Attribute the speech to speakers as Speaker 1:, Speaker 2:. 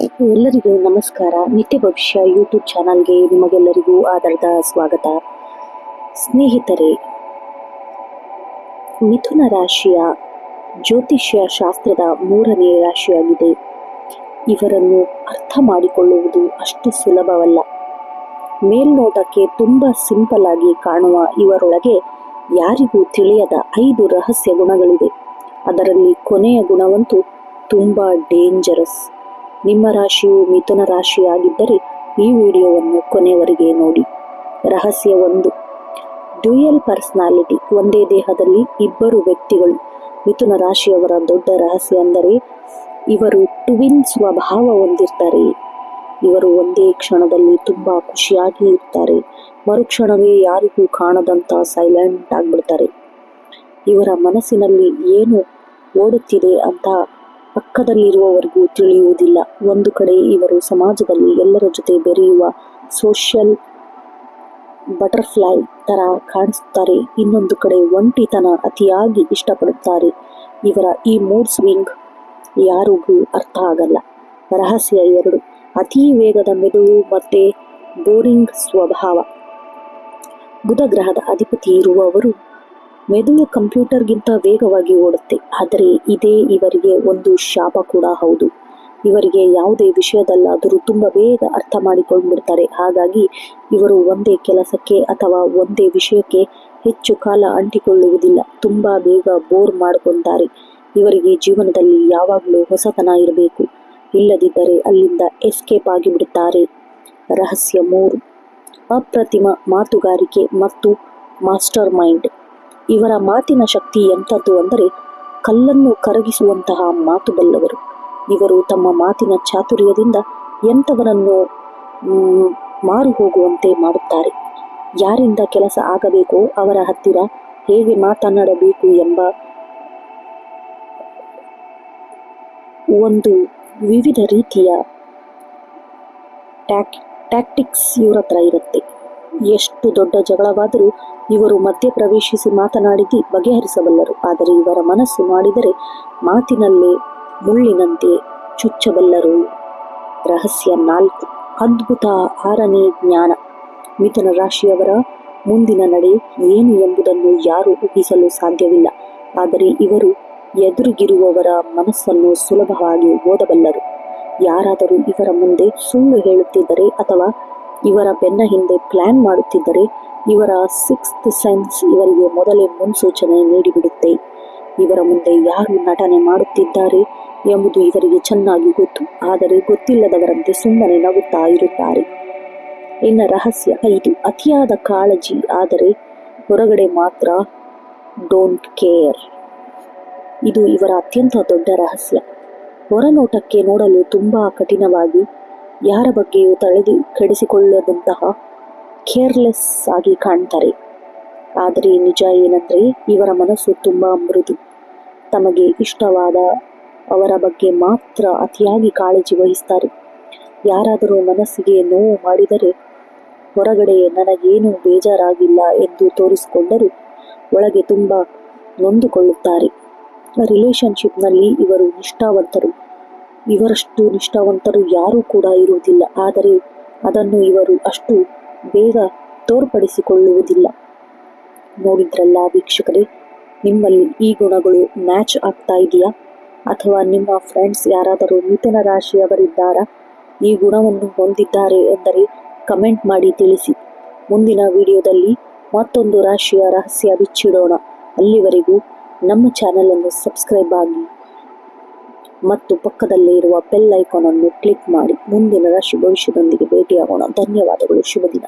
Speaker 1: ಎಲ್ಲರಿಗೂ ನಮಸ್ಕಾರ. ನಿತ್ಯ ಭವಿಷ್ಯ ಯೂಟ್ಯೂಬ್ ಚಾನಲ್ಗೆ ನಿಮಗೆಲ್ಲರಿಗೂ ಆಧಾರದ ಸ್ವಾಗತ. ಸ್ನೇಹಿತರೆ, ಮಿಥುನ ರಾಶಿಯ ಜ್ಯೋತಿಷ್ಯ ಶಾಸ್ತ್ರದ 3ನೇ ರಾಶಿಯಾಗಿದೆ. ಇವರನ್ನು ಅರ್ಥ ಮಾಡಿಕೊಳ್ಳುವುದು ಅಷ್ಟು ಸುಲಭವಲ್ಲ. ಮೇಲ್ನೋಟಕ್ಕೆ ತುಂಬ ಸಿಂಪಲ್ ಆಗಿ ಕಾಣುವ ಇವರೊಳಗೆ ಯಾರಿಗೂ ತಿಳಿಯದ 5 ರಹಸ್ಯ ಗುಣಗಳಿದೆ. ಅದರಲ್ಲಿ ಕೊನೆಯ ಗುಣವಂತೂ ತುಂಬ ಡೇಂಜರಸ್. ನಿಮ್ಮ ರಾಶಿಯು ಮಿಥುನ ರಾಶಿಯಾಗಿದ್ದರೆ ಈ ವಿಡಿಯೋವನ್ನು ಕೊನೆಯವರೆಗೆ ನೋಡಿ. ರಹಸ್ಯ 1, ಡ್ಯುಯಲ್ ಪರ್ಸನಾಲಿಟಿ. ಒಂದೇ ದೇಹದಲ್ಲಿ ಇಬ್ಬರು ವ್ಯಕ್ತಿಗಳು. ಮಿಥುನ ರಾಶಿಯವರ ದೊಡ್ಡ ರಹಸ್ಯ ಅಂದರೆ ಇವರು ಟ್ವಿನ್ ಸ್ವಭಾವ ಹೊಂದಿರ್ತಾರೆ. ಇವರು ಒಂದೇ ಕ್ಷಣದಲ್ಲಿ ತುಂಬ ಖುಷಿಯಾಗಿ ಇರ್ತಾರೆ, ಮರುಕ್ಷಣವೇ ಯಾರಿಗೂ ಕಾಣದಂತ ಸೈಲೆಂಟ್ ಆಗಿಬಿಡ್ತಾರೆ. ಇವರ ಮನಸ್ಸಿನಲ್ಲಿ ಏನು ಓಡುತ್ತಿದೆ ಅಂತ ಪಕ್ಕದಲ್ಲಿರುವವರಿಗೂ ತಿಳಿಯುವುದಿಲ್ಲ. ಒಂದು ಕಡೆ ಇವರು ಸಮಾಜದಲ್ಲಿ ಎಲ್ಲರ ಜೊತೆ ಬೆರೆಯುವ ಸೋಷಿಯಲ್ ಬಟರ್ಫ್ಲೈ ತರ ಕಾಣಿಸುತ್ತಾರೆ. ಇನ್ನೊಂದು ಕಡೆ ಒಂಟಿತನ ಅತಿಯಾಗಿ ಇಷ್ಟಪಡುತ್ತಾರೆ. ಇವರ ಈ ಮೂಡ್ ಸ್ವಿಂಗ್ ಯಾರಿಗೂ ಅರ್ಥ ಆಗಲ್ಲ. ರಹಸ್ಯ 2, ಅತಿ ವೇಗದ ಮೆದುಳು ಮತ್ತೆ ಬೋರಿಂಗ್ ಸ್ವಭಾವ. ಬುಧ ಗ್ರಹದ ಅಧಿಪತಿ ಇರುವವರು ಮೆದುಳು ಕಂಪ್ಯೂಟರ್ಗಿಂತ ವೇಗವಾಗಿ ಓಡುತ್ತೆ. ಆದರೆ ಇದೇ ಇವರಿಗೆ ಒಂದು ಶಾಪ ಕೂಡ ಹೌದು. ಇವರಿಗೆ ಯಾವುದೇ ವಿಷಯದಲ್ಲಾದರೂ ತುಂಬ ಬೇಗ ಅರ್ಥ ಮಾಡಿಕೊಂಡ್ಬಿಡ್ತಾರೆ. ಹಾಗಾಗಿ ಇವರು ಒಂದೇ ಕೆಲಸಕ್ಕೆ ಅಥವಾ ಒಂದೇ ವಿಷಯಕ್ಕೆ ಹೆಚ್ಚು ಕಾಲ ಅಂಟಿಕೊಳ್ಳುವುದಿಲ್ಲ. ತುಂಬ ಬೇಗ ಬೋರ್ ಮಾಡ್ಕೊತಾರೆ. ಇವರಿಗೆ ಜೀವನದಲ್ಲಿ ಯಾವಾಗಲೂ ಹೊಸತನ ಇರಬೇಕು, ಇಲ್ಲದಿದ್ದರೆ ಅಲ್ಲಿಂದ ಎಸ್ಕೇಪ್ ಆಗಿಬಿಡುತ್ತಾರೆ. ರಹಸ್ಯ 3, ಅಪ್ರತಿಮ ಮಾತುಗಾರಿಕೆ ಮತ್ತು ಮಾಸ್ಟರ್ ಮೈಂಡ್. ಇವರ ಮಾತಿನ ಶಕ್ತಿ ಎಂಥದ್ದು ಅಂದರೆ ಕಲ್ಲನ್ನು ಕರಗಿಸುವಂತಹ ಮಾತು ಬಲ್ಲವರು. ಇವರು ತಮ್ಮ ಮಾತಿನ ಚಾತುರ್ಯದಿಂದ ಎಂಥವರನ್ನು ಮಾರು ಹೋಗುವಂತೆ ಮಾಡುತ್ತಾರೆ. ಯಾರಿಂದ ಕೆಲಸ ಆಗಬೇಕೋ ಅವರ ಹತ್ತಿರ ಹೇಗೆ ಮಾತನಾಡಬೇಕು ಎಂಬ ಒಂದು ವಿವಿಧ ರೀತಿಯ ಟ್ಯಾಕ್ಟಿಕ್ಸ್ ಇವರ ಹತ್ರ ಇರುತ್ತೆ. ಎಷ್ಟು ದೊಡ್ಡ ಜಗಳವಾದರೂ ಇವರು ಮಧ್ಯ ಪ್ರವೇಶಿಸಿ ಮಾತನಾಡಿ ಬಗೆಹರಿಸಬಲ್ಲರು. ಆದರೆ ಇವರ ಮನಸ್ಸು ಮಾಡಿದರೆ ಮಾತಿನಲ್ಲೇ ಮುಳ್ಳಿನಂತೆ ಚುಚ್ಚಬಲ್ಲರು. ರಹಸ್ಯ 4, ಅದ್ಭುತ 6ನೇ ಜ್ಞಾನ. ಮಿಥುನ ರಾಶಿಯವರ ಮುಂದಿನ ನಡೆ ಏನು ಎಂಬುದನ್ನು ಯಾರೂ ಊಹಿಸಲು ಸಾಧ್ಯವಿಲ್ಲ. ಆದರೆ ಇವರು ಎದುರಿಗಿರುವವರ ಮನಸ್ಸನ್ನು ಸುಲಭವಾಗಿ ಓದಬಲ್ಲರು. ಯಾರಾದರೂ ಇವರ ಮುಂದೆ ಸುಳ್ಳು ಹೇಳುತ್ತಿದ್ದರೆ ಅಥವಾ ಇವರ ಬೆನ್ನ ಹಿಂದೆ ಪ್ಲಾನ್ ಮಾಡುತ್ತಿದ್ದರೆ ಇವರ 6th ಸೆನ್ಸ್ ಇವರಿಗೆ ಮೊದಲೇ ಮುನ್ಸೂಚನೆ ನೀಡಿಬಿಡುತ್ತೆ. ಇವರ ಮುಂದೆ ಯಾರು ನಟನೆ ಮಾಡುತ್ತಿದ್ದಾರೆ ಎಂಬುದು ಇವರಿಗೆ ಚೆನ್ನಾಗಿ ಗೊತ್ತು. ಆದರೆ ಗೊತ್ತಿಲ್ಲದವರಂತೆ ಸುಮ್ಮನೆ ನಗುತ್ತಾ ಇರುತ್ತಾರೆ. ಇನ್ನು ರಹಸ್ಯ 5, ಅತಿಯಾದ ಕಾಳಜಿ, ಆದರೆ ಹೊರಗಡೆ ಮಾತ್ರ ಡೋಂಟ್ ಕೇರ್. ಇದು ಇವರ ಅತ್ಯಂತ ದೊಡ್ಡ ರಹಸ್ಯ. ಹೊರನೋಟಕ್ಕೆ ನೋಡಲು ತುಂಬ ಕಠಿಣವಾಗಿ, ಯಾರ ಬಗ್ಗೆಯೂ ಕೆಡಿಸಿಕೊಳ್ಳದಂತಹ ಕೇರ್ಲೆಸ್ ಆಗಿ ಕಾಣ್ತಾರೆ. ಆದರೆ ನಿಜ ಏನಂದ್ರೆ ಇವರ ಮನಸ್ಸು ತುಂಬ ಮೃದು. ತಮಗೆ ಇಷ್ಟವಾದ ಅವರ ಬಗ್ಗೆ ಮಾತ್ರ ಅತಿಯಾಗಿ ಕಾಳಜಿ ವಹಿಸ್ತಾರೆ. ಯಾರಾದರೂ ಮನಸ್ಸಿಗೆ ನೋವು ಮಾಡಿದರೆ ಹೊರಗಡೆ ನನಗೇನು ಬೇಜಾರಾಗಿಲ್ಲ ಎಂದು ತೋರಿಸಿಕೊಂಡರೂ ಒಳಗೆ ತುಂಬ ನೊಂದುಕೊಳ್ಳುತ್ತಾರೆ. ರಿಲೇಶನ್ಶಿಪ್ನಲ್ಲಿ ಇವರು ನಿಷ್ಠಾವಂತರು. ಇವರಷ್ಟು ನಿಷ್ಠಾವಂತರು ಯಾರೂ ಕೂಡ ಇರುವುದಿಲ್ಲ. ಆದರೆ ಅದನ್ನು ಇವರು ಅಷ್ಟು ಬೇಗ ತೋರ್ಪಡಿಸಿಕೊಳ್ಳುವುದಿಲ್ಲ. ನೋಡಿದ್ರಲ್ಲ ವೀಕ್ಷಕರೇ, ನಿಮ್ಮಲ್ಲಿ ಈ ಗುಣಗಳು ಮ್ಯಾಚ್ ಆಗ್ತಾ ಇದೆಯಾ? ಅಥವಾ ನಿಮ್ಮ ಫ್ರೆಂಡ್ಸ್ ಯಾರಾದರೂ ಮಿಥುನ ರಾಶಿಯವರಿದ್ದಾರಾ? ಈ ಗುಣವನ್ನು ಹೊಂದಿದ್ದಾರೆ ಎಂದರೆ ಕಮೆಂಟ್ ಮಾಡಿ ತಿಳಿಸಿ. ಮುಂದಿನ ವಿಡಿಯೋದಲ್ಲಿ ಮತ್ತೊಂದು ರಾಶಿಯ ರಹಸ್ಯ ಬಿಚ್ಚಿಡೋಣ. ಅಲ್ಲಿವರೆಗೂ ನಮ್ಮ ಚಾನಲನ್ನು ಸಬ್ಸ್ಕ್ರೈಬ್ ಆಗಿ ಮತ್ತು ಪಕ್ಕದಲ್ಲೇ ಇರುವ ಬೆಲ್ ಐಕಾನ್ ಅನ್ನು ಕ್ಲಿಕ್ ಮಾಡಿ. ಮುಂದಿನ ರಾಶಿ ಭವಿಷ್ಯದೊಂದಿಗೆ ಭೇಟಿಯಾಗೋಣ. ಧನ್ಯವಾದಗಳು. ಶುಭ ದಿನ.